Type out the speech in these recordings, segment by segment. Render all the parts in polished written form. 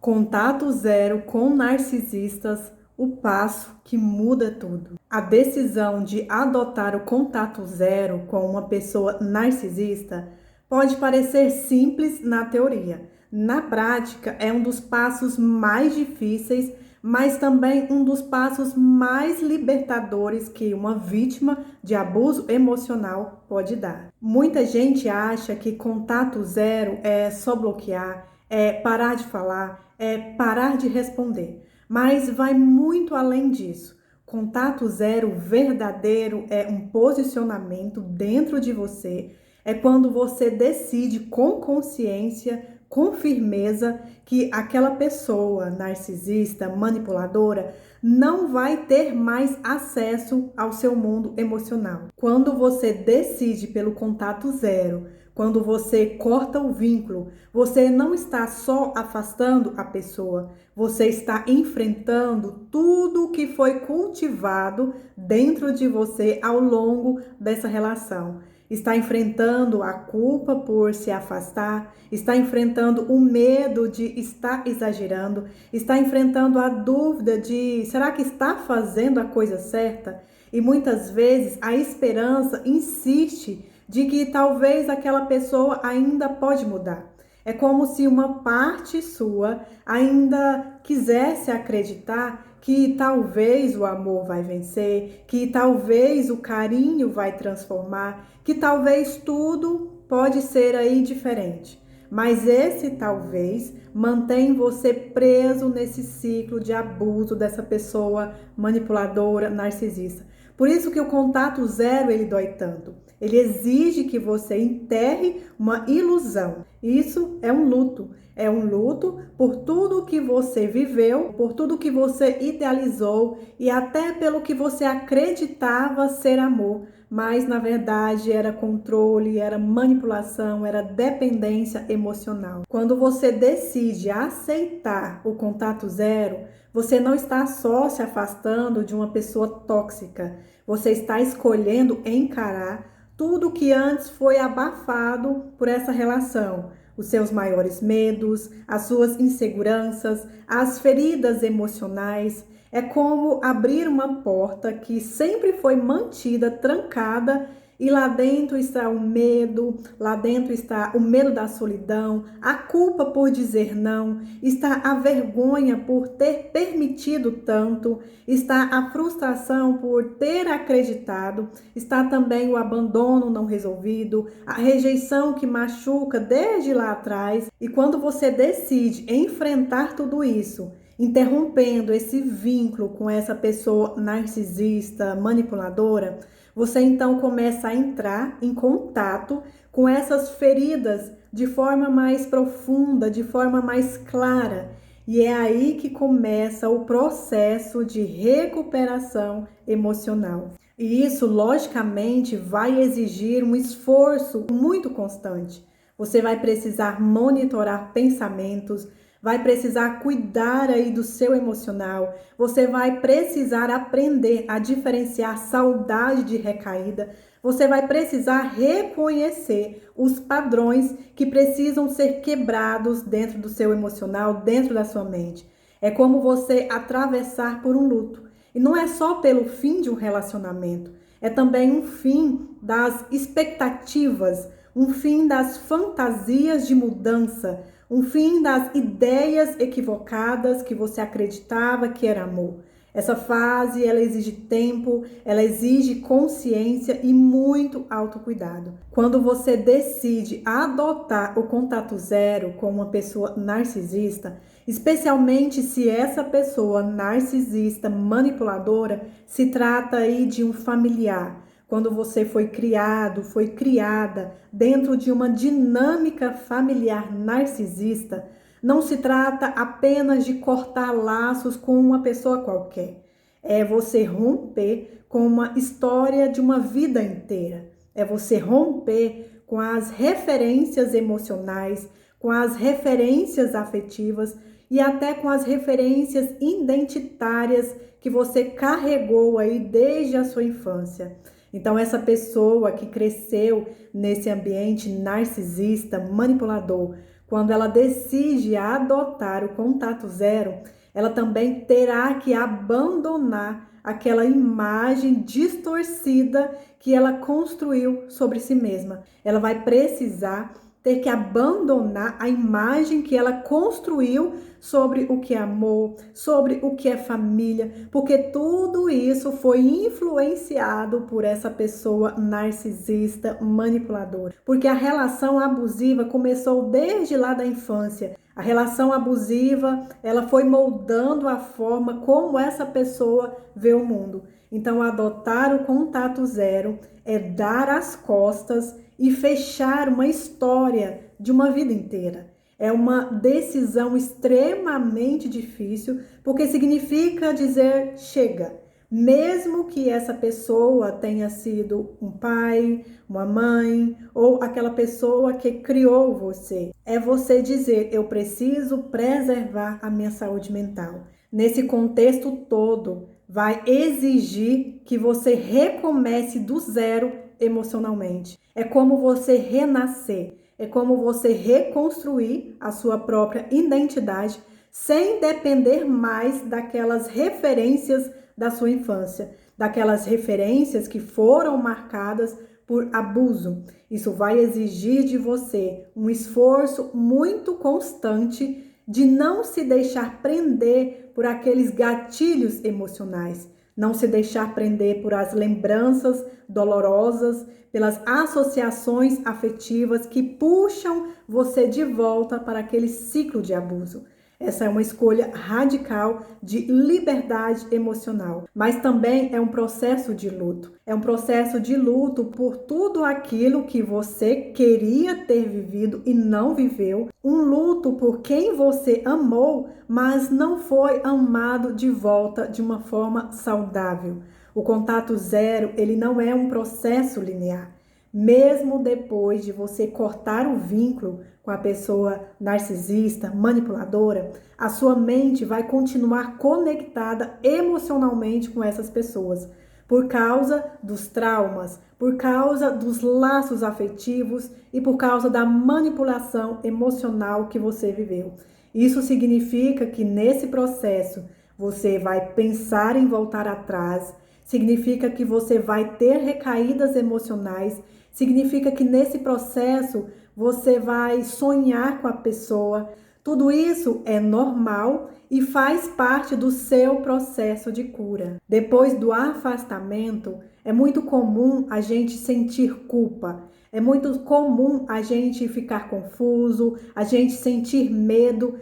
Contato zero com narcisistas, o passo que muda tudo. A decisão de adotar o contato zero com uma pessoa narcisista pode parecer simples na teoria. Na prática, é um dos passos mais difíceis, mas também um dos passos mais libertadores que uma vítima de abuso emocional pode dar. Muita gente acha que contato zero é só bloquear, é parar de falar, é parar de responder. Mas vai muito além disso. Contato zero verdadeiro é um posicionamento dentro de você. É quando você decide com consciência, com firmeza, que aquela pessoa narcisista, manipuladora, não vai ter mais acesso ao seu mundo emocional. Quando você decide pelo contato zero, quando você corta o vínculo, você não está só afastando a pessoa, você está enfrentando tudo que foi cultivado dentro de você ao longo dessa relação. Está enfrentando a culpa por se afastar, está enfrentando o medo de estar exagerando, está enfrentando a dúvida de será que está fazendo a coisa certa? E muitas vezes a esperança insiste de que talvez aquela pessoa ainda pode mudar. É como se uma parte sua ainda quisesse acreditar que talvez o amor vai vencer, que talvez o carinho vai transformar, que talvez tudo pode ser aí diferente. Mas esse talvez mantém você preso nesse ciclo de abuso dessa pessoa manipuladora, narcisista. Por isso que o contato zero ele dói tanto. Ele exige que você enterre uma ilusão. Isso é um luto. É um luto por tudo que você viveu, por tudo que você idealizou e até pelo que você acreditava ser amor. Mas na verdade era controle, era manipulação, era dependência emocional. Quando você decide aceitar o contato zero, você não está só se afastando de uma pessoa tóxica, você está escolhendo encarar tudo que antes foi abafado por essa relação. Os seus maiores medos, as suas inseguranças, as feridas emocionais. É como abrir uma porta que sempre foi mantida trancada e lá dentro está o medo, lá dentro está o medo da solidão, a culpa por dizer não, está a vergonha por ter permitido tanto, está a frustração por ter acreditado, está também o abandono não resolvido, a rejeição que machuca desde lá atrás. E quando você decide enfrentar tudo isso, interrompendo esse vínculo com essa pessoa narcisista, manipuladora, você então começa a entrar em contato com essas feridas de forma mais profunda, de forma mais clara. E é aí que começa o processo de recuperação emocional. E isso, logicamente, vai exigir um esforço muito constante. Você vai precisar monitorar pensamentos, vai precisar cuidar aí do seu emocional, você vai precisar aprender a diferenciar saudade de recaída, você vai precisar reconhecer os padrões que precisam ser quebrados dentro do seu emocional, dentro da sua mente. É como você atravessar por um luto. E não é só pelo fim de um relacionamento, é também um fim das expectativas, um fim das fantasias de mudança, um fim das ideias equivocadas que você acreditava que era amor. Essa fase, ela exige tempo, ela exige consciência e muito autocuidado. Quando você decide adotar o contato zero com uma pessoa narcisista, especialmente se essa pessoa narcisista, manipuladora, se trata aí de um familiar, quando você foi criado, foi criada dentro de uma dinâmica familiar narcisista, não se trata apenas de cortar laços com uma pessoa qualquer. É você romper com uma história de uma vida inteira. É você romper com as referências emocionais, com as referências afetivas e até com as referências identitárias que você carregou aí desde a sua infância. Então, essa pessoa que cresceu nesse ambiente narcisista, manipulador, quando ela decide adotar o contato zero, ela também terá que abandonar aquela imagem distorcida que ela construiu sobre si mesma. Ela vai precisar ter que abandonar a imagem que ela construiu sobre o que é amor, sobre o que é família, porque tudo isso foi influenciado por essa pessoa narcisista, manipuladora. Porque a relação abusiva começou desde lá da infância. A relação abusiva, ela foi moldando a forma como essa pessoa vê o mundo. Então, adotar o contato zero é dar as costas e fechar uma história de uma vida inteira. É uma decisão extremamente difícil, porque significa dizer chega. Mesmo que essa pessoa tenha sido um pai, uma mãe ou aquela pessoa que criou você. É você dizer, eu preciso preservar a minha saúde mental. Nesse contexto todo, vai exigir que você recomece do zero emocionalmente. É como você renascer, é como você reconstruir a sua própria identidade sem depender mais daquelas referências da sua infância, daquelas referências que foram marcadas por abuso. Isso vai exigir de você um esforço muito constante de não se deixar prender por aqueles gatilhos emocionais, não se deixar prender por as lembranças dolorosas, pelas associações afetivas que puxam você de volta para aquele ciclo de abuso. Essa é uma escolha radical de liberdade emocional, mas também é um processo de luto. É um processo de luto por tudo aquilo que você queria ter vivido e não viveu. Um luto por quem você amou, mas não foi amado de volta de uma forma saudável. O contato zero, ele não é um processo linear. Mesmo depois de você cortar o vínculo com a pessoa narcisista, manipuladora, a sua mente vai continuar conectada emocionalmente com essas pessoas, por causa dos traumas, por causa dos laços afetivos e por causa da manipulação emocional que você viveu. Isso significa que nesse processo você vai pensar em voltar atrás, significa que você vai ter recaídas emocionais, significa que nesse processo você vai sonhar com a pessoa. Tudo isso é normal e faz parte do seu processo de cura. Depois do afastamento, é muito comum a gente sentir culpa. É muito comum a gente ficar confuso, a gente sentir medo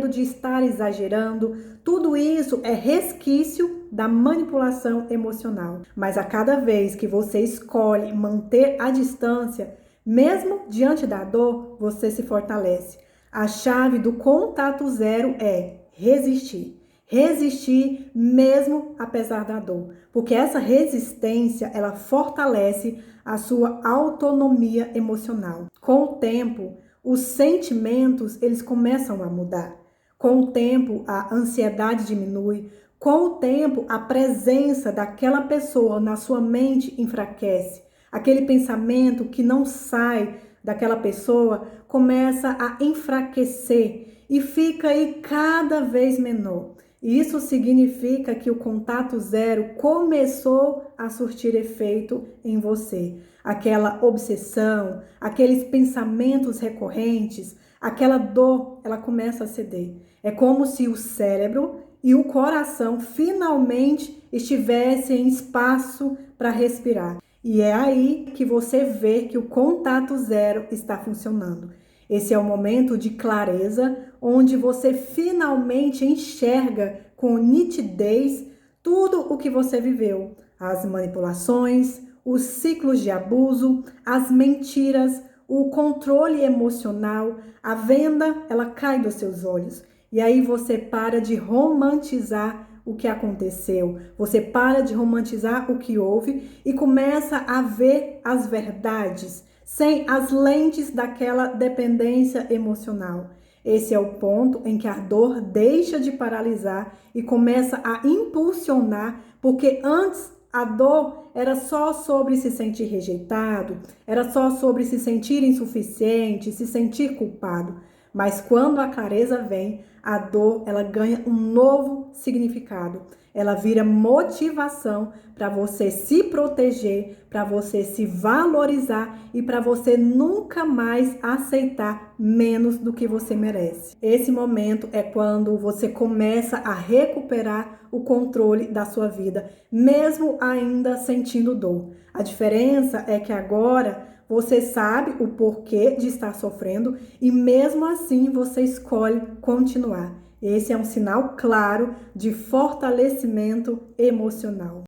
de estar exagerando. Tudo isso é resquício da manipulação emocional. Mas a cada vez que você escolhe manter a distância, mesmo diante da dor, você se fortalece. A chave do contato zero é resistir. Resistir mesmo apesar da dor. Porque essa resistência, ela fortalece a sua autonomia emocional. Com o tempo, os sentimentos, eles começam a mudar. Com o tempo, a ansiedade diminui. Com o tempo, a presença daquela pessoa na sua mente enfraquece. Aquele pensamento que não sai daquela pessoa começa a enfraquecer e fica aí cada vez menor. Isso significa que o contato zero começou a surtir efeito em você. Aquela obsessão, aqueles pensamentos recorrentes, aquela dor, ela começa a ceder. É como se o cérebro e o coração finalmente estivessem em espaço para respirar. E é aí que você vê que o contato zero está funcionando. Esse é o momento de clareza, onde você finalmente enxerga com nitidez tudo o que você viveu. As manipulações, os ciclos de abuso, as mentiras, o controle emocional, a venda, ela cai dos seus olhos. E aí você para de romantizar o que aconteceu, você para de romantizar o que houve e começa a ver as verdades, sem as lentes daquela dependência emocional. Esse é o ponto em que a dor deixa de paralisar e começa a impulsionar, porque antes A dor era só sobre se sentir rejeitado, era só sobre se sentir insuficiente, se sentir culpado. Mas quando a clareza vem, a dor ela ganha um novo significado. Ela vira motivação para você se proteger, para você se valorizar e para você nunca mais aceitar menos do que você merece. Esse momento é quando você começa a recuperar o controle da sua vida, mesmo ainda sentindo dor. A diferença é que agora você sabe o porquê de estar sofrendo e mesmo assim você escolhe continuar. Esse é um sinal claro de fortalecimento emocional.